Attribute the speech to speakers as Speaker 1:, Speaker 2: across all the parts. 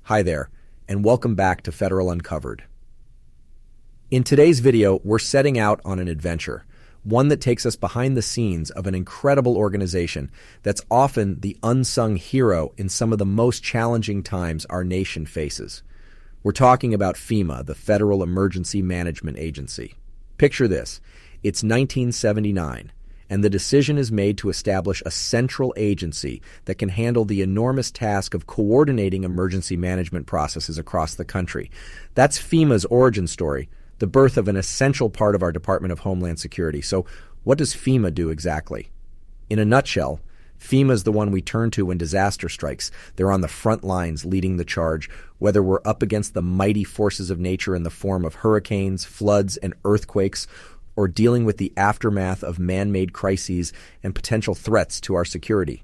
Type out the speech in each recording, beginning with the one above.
Speaker 1: Hi there, and welcome back to Federal Uncovered. In today's video, we're setting out on an adventure, one that takes us behind the scenes of an incredible organization that's often the unsung hero in some of the most challenging times our nation faces. We're talking about FEMA, the Federal Emergency Management Agency. Picture this. It's 1979. And the decision is made to establish a central agency that can handle the enormous task of coordinating emergency management processes across the country. That's FEMA's origin story, the birth of an essential part of our Department of Homeland Security. So what does FEMA do exactly? In a nutshell, FEMA is the one we turn to when disaster strikes. They're on the front lines leading the charge, whether we're up against the mighty forces of nature in the form of hurricanes, floods, and earthquakes, or dealing with the aftermath of man-made crises and potential threats to our security.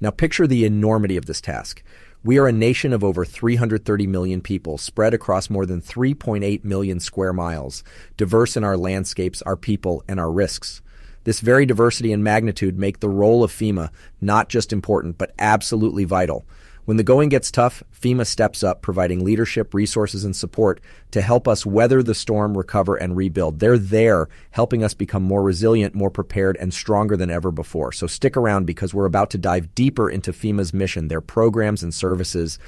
Speaker 1: Now picture the enormity of this task. We are a nation of over 330 million people spread across more than 3.8 million square miles, diverse in our landscapes, our people, and our risks. This very diversity and magnitude make the role of FEMA not just important, but absolutely vital. When the going gets tough, FEMA steps up, providing leadership, resources, and support to help us weather the storm, recover, and rebuild. They're there helping us become more resilient, more prepared, and stronger than ever before. So stick around because we're about to dive deeper into FEMA's mission, their programs and services,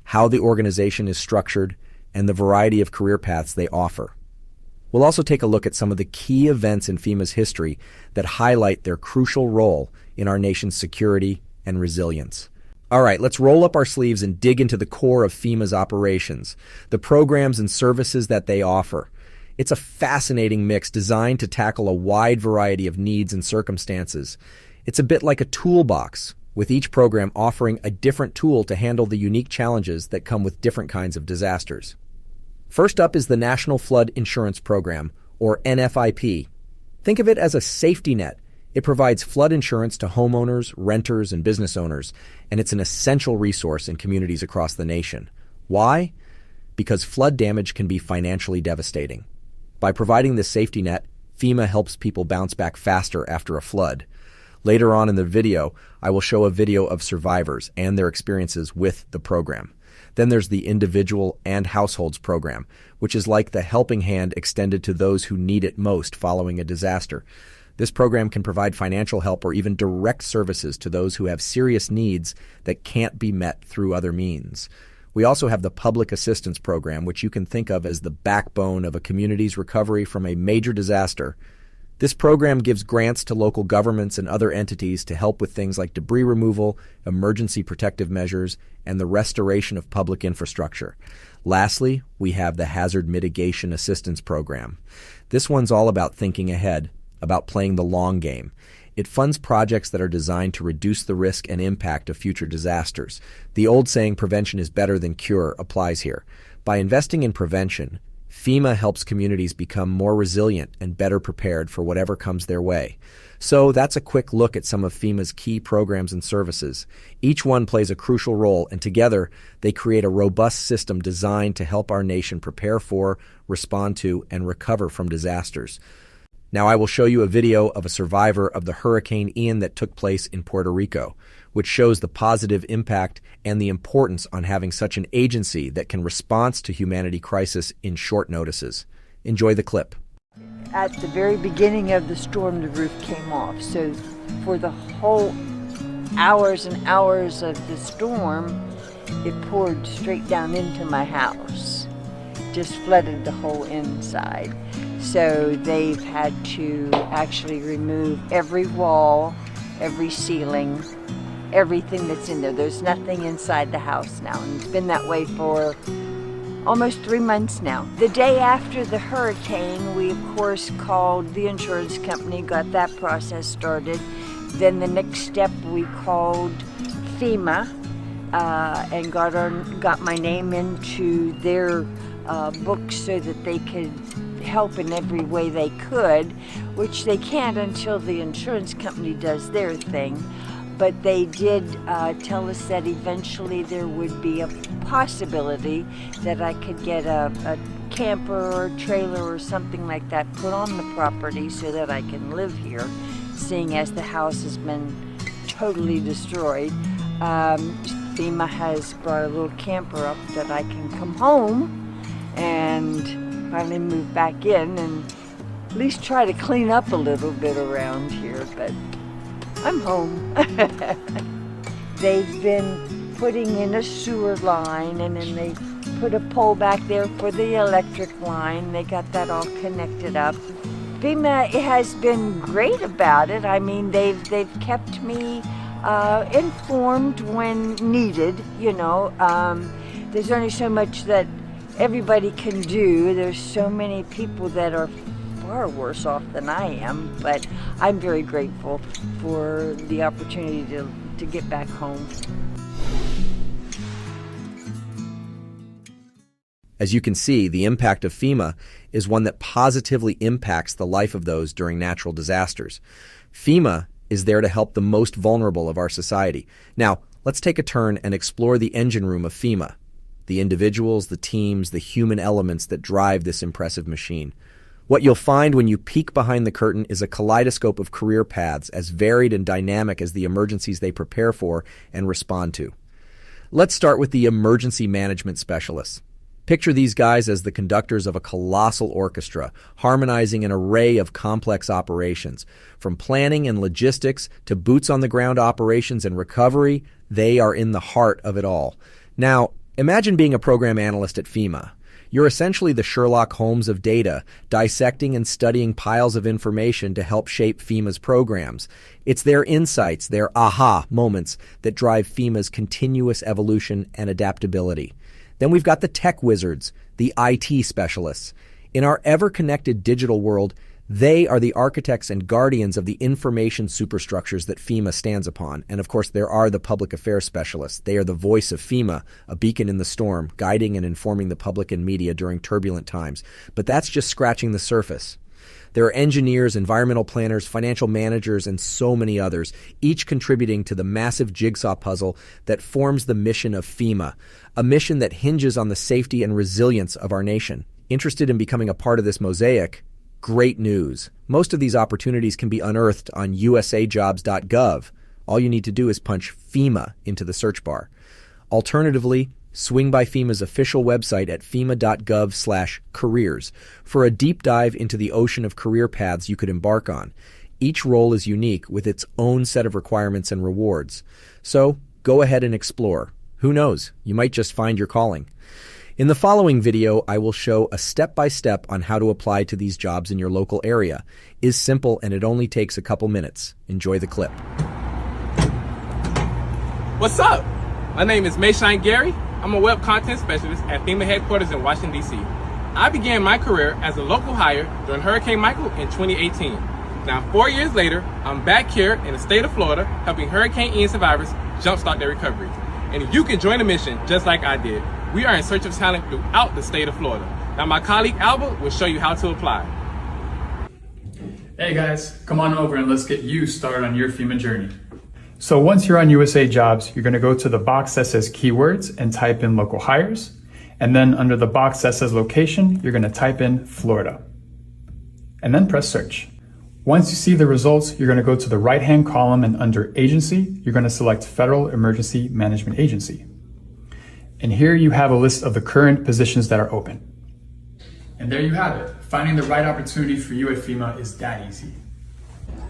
Speaker 1: how the organization is structured, and the variety of career paths they offer. We'll also take a look at some of the key events in FEMA's history that highlight their crucial role in our nation's security and resilience. All right, let's roll up our sleeves and dig into the core of FEMA's operations, the programs and services that they offer. It's a fascinating mix designed to tackle a wide variety of needs and circumstances. It's a bit like a toolbox, with each program offering a different tool to handle the unique challenges that come with different kinds of disasters. First up is the National Flood Insurance Program, or NFIP. Think of it as a safety net. It provides flood insurance to homeowners, renters, and business owners, and it's an essential resource in communities across the nation. Why? Because flood damage can be financially devastating. By providing this safety net, FEMA helps people bounce back faster after a flood. Later on in the video, I will show a video of survivors and their experiences with the program. Then there's the Individual and Households Program, which is like the helping hand extended to those who need it most following a disaster. This program can provide financial help or even direct services to those who have serious needs that can't be met through other means. We also have the Public Assistance Program, which you can think of as the backbone of a community's recovery from a major disaster. This program gives grants to local governments and other entities to help with things like debris removal, emergency protective measures, and the restoration of public infrastructure. Lastly, we have the Hazard Mitigation Assistance Program. This one's all about thinking ahead, about playing the long game. It funds projects that are designed to reduce the risk and impact of future disasters. The old saying, prevention is better than cure, applies here. By investing in prevention, FEMA helps communities become more resilient and better prepared for whatever comes their way. So that's a quick look at some of FEMA's key programs and services. Each one plays a crucial role, and together they create a robust system designed to help our nation prepare for, respond to, and recover from disasters. Now I will show you a video of a survivor of the Hurricane Ian that took place in Puerto Rico, which shows the positive impact and the importance on having such an agency that can respond to humanity crisis in short notices. Enjoy the clip.
Speaker 2: At the very beginning of the storm, the roof came off. So for the whole hours and hours of the storm, it poured straight down into my house, just flooded the whole inside. So they've had to actually remove every wall, every ceiling, everything that's in there. There's nothing inside the house now, and it's been that way for almost 3 months now. The day after the hurricane, we of course called the insurance company, got that process started. Then the next step, we called FEMA and got my name into their books so that they could help in every way they could, which they can't until the insurance company does their thing. But they did tell us that eventually there would be a possibility that I could get a camper or trailer or something like that put on the property so that I can live here, seeing as the house has been totally destroyed. FEMA has brought a little camper up that I can come home and finally move back in and at least try to clean up a little bit around here, but I'm home. They've been putting in a sewer line, and then they put a pole back there for the electric line. They got that all connected up. FEMA has been great about it. I mean, they've kept me informed when needed, you know. There's only so much that everybody can do. There's so many people that are far worse off than I am, but I'm very grateful for the opportunity to get back home.
Speaker 1: As you can see, the impact of FEMA is one that positively impacts the life of those during natural disasters. FEMA is there to help the most vulnerable of our society. Now, let's take a turn and explore the engine room of FEMA, the individuals, the teams, the human elements that drive this impressive machine. What you'll find when you peek behind the curtain is a kaleidoscope of career paths as varied and dynamic as the emergencies they prepare for and respond to. Let's start with the emergency management specialists. Picture these guys as the conductors of a colossal orchestra, harmonizing an array of complex operations. From planning and logistics to boots-on-the-ground operations and recovery, they are in the heart of it all. Now, imagine being a program analyst at FEMA. You're essentially the Sherlock Holmes of data, dissecting and studying piles of information to help shape FEMA's programs. It's their insights, their aha moments, that drive FEMA's continuous evolution and adaptability. Then we've got the tech wizards, the IT specialists. In our ever-connected digital world, they are the architects and guardians of the information superstructures that FEMA stands upon. And of course, there are the public affairs specialists. They are the voice of FEMA, a beacon in the storm, guiding and informing the public and media during turbulent times. But that's just scratching the surface. There are engineers, environmental planners, financial managers, and so many others, each contributing to the massive jigsaw puzzle that forms the mission of FEMA, a mission that hinges on the safety and resilience of our nation. Interested in becoming a part of this mosaic? Great news. Most of these opportunities can be unearthed on usajobs.gov. All you need to do is punch FEMA into the search bar. Alternatively, swing by FEMA's official website at fema.gov/careers for a deep dive into the ocean of career paths you could embark on. Each role is unique with its own set of requirements and rewards. So go ahead and explore. Who knows? You might just find your calling. In the following video, I will show a step-by-step on how to apply to these jobs in your local area. It's simple and it only takes a couple minutes. Enjoy the clip.
Speaker 3: What's up? My name is Mayshine Gary. I'm a web content specialist at FEMA headquarters in Washington, D.C. I began my career as a local hire during Hurricane Michael in 2018. Now, 4 years later, I'm back here in the state of Florida helping Hurricane Ian survivors jumpstart their recovery. And you can join the mission just like I did. We are in search of talent throughout the state of Florida. Now, my colleague Albert will show you how to apply.
Speaker 4: Hey guys, come on over and let's get you started on your FEMA journey. So once you're on USA Jobs, you're going to go to the box that says keywords and type in local hires. And then under the box that says location, you're going to type in Florida. And then press search. Once you see the results, you're going to go to the right-hand column and under agency, you're going to select Federal Emergency Management Agency. And here you have a list of the current positions that are open. And there you have it. Finding the right opportunity for you at FEMA is that easy.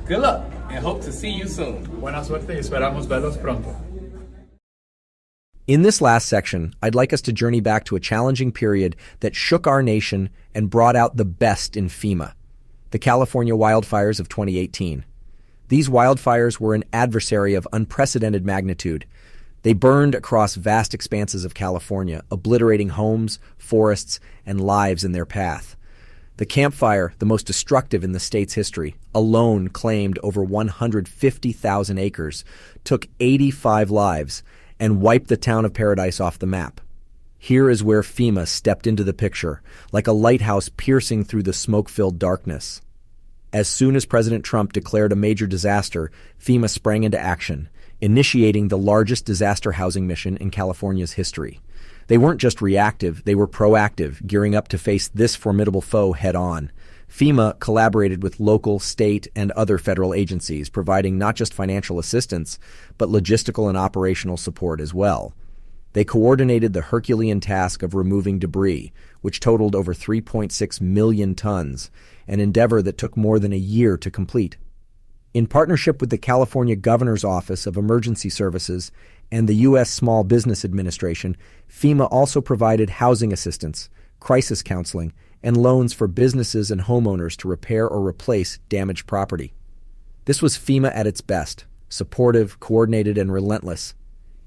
Speaker 3: Good luck and hope to see you soon.
Speaker 4: Buena suerte y esperamos verlos pronto.
Speaker 1: In this last section, I'd like us to journey back to a challenging period that shook our nation and brought out the best in FEMA, the California wildfires of 2018. These wildfires were an adversary of unprecedented magnitude. They burned across vast expanses of California, obliterating homes, forests, and lives in their path. The Camp Fire, the most destructive in the state's history, alone claimed over 150,000 acres, took 85 lives, and wiped the town of Paradise off the map. Here is where FEMA stepped into the picture, like a lighthouse piercing through the smoke-filled darkness. As soon as President Trump declared a major disaster, FEMA sprang into action, initiating the largest disaster housing mission in California's history. They weren't just reactive, they were proactive, gearing up to face this formidable foe head-on. FEMA collaborated with local, state, and other federal agencies, providing not just financial assistance, but logistical and operational support as well. They coordinated the Herculean task of removing debris, which totaled over 3.6 million tons, an endeavor that took more than a year to complete. In partnership with the California Governor's Office of Emergency Services and the U.S. Small Business Administration, FEMA also provided housing assistance, crisis counseling, and loans for businesses and homeowners to repair or replace damaged property. This was FEMA at its best, supportive, coordinated, and relentless.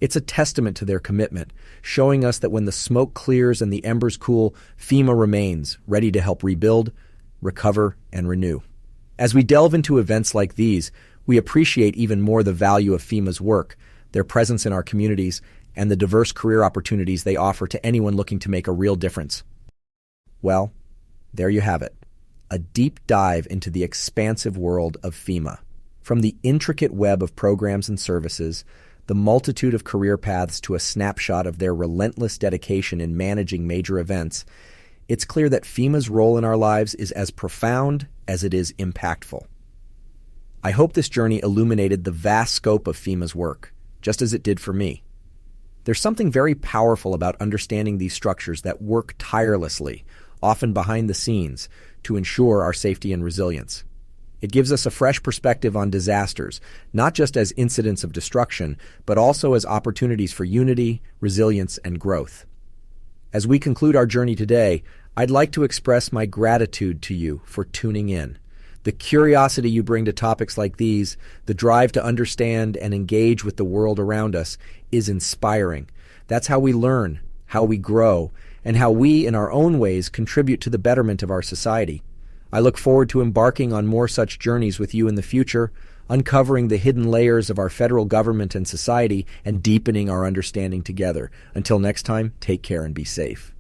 Speaker 1: It's a testament to their commitment, showing us that when the smoke clears and the embers cool, FEMA remains, ready to help rebuild, recover, and renew. As we delve into events like these, we appreciate even more the value of FEMA's work, their presence in our communities, and the diverse career opportunities they offer to anyone looking to make a real difference. Well, there you have it, a deep dive into the expansive world of FEMA. From the intricate web of programs and services, the multitude of career paths to a snapshot of their relentless dedication in managing major events, it's clear that FEMA's role in our lives is as profound as it is impactful. I hope this journey illuminated the vast scope of FEMA's work, just as it did for me. There's something very powerful about understanding these structures that work tirelessly, often behind the scenes, to ensure our safety and resilience. It gives us a fresh perspective on disasters, not just as incidents of destruction, but also as opportunities for unity, resilience, and growth. As we conclude our journey today, I'd like to express my gratitude to you for tuning in. The curiosity you bring to topics like these, the drive to understand and engage with the world around us, is inspiring. That's how we learn, how we grow, and how we, in our own ways, contribute to the betterment of our society. I look forward to embarking on more such journeys with you in the future, uncovering the hidden layers of our federal government and society, and deepening our understanding together. Until next time, take care and be safe.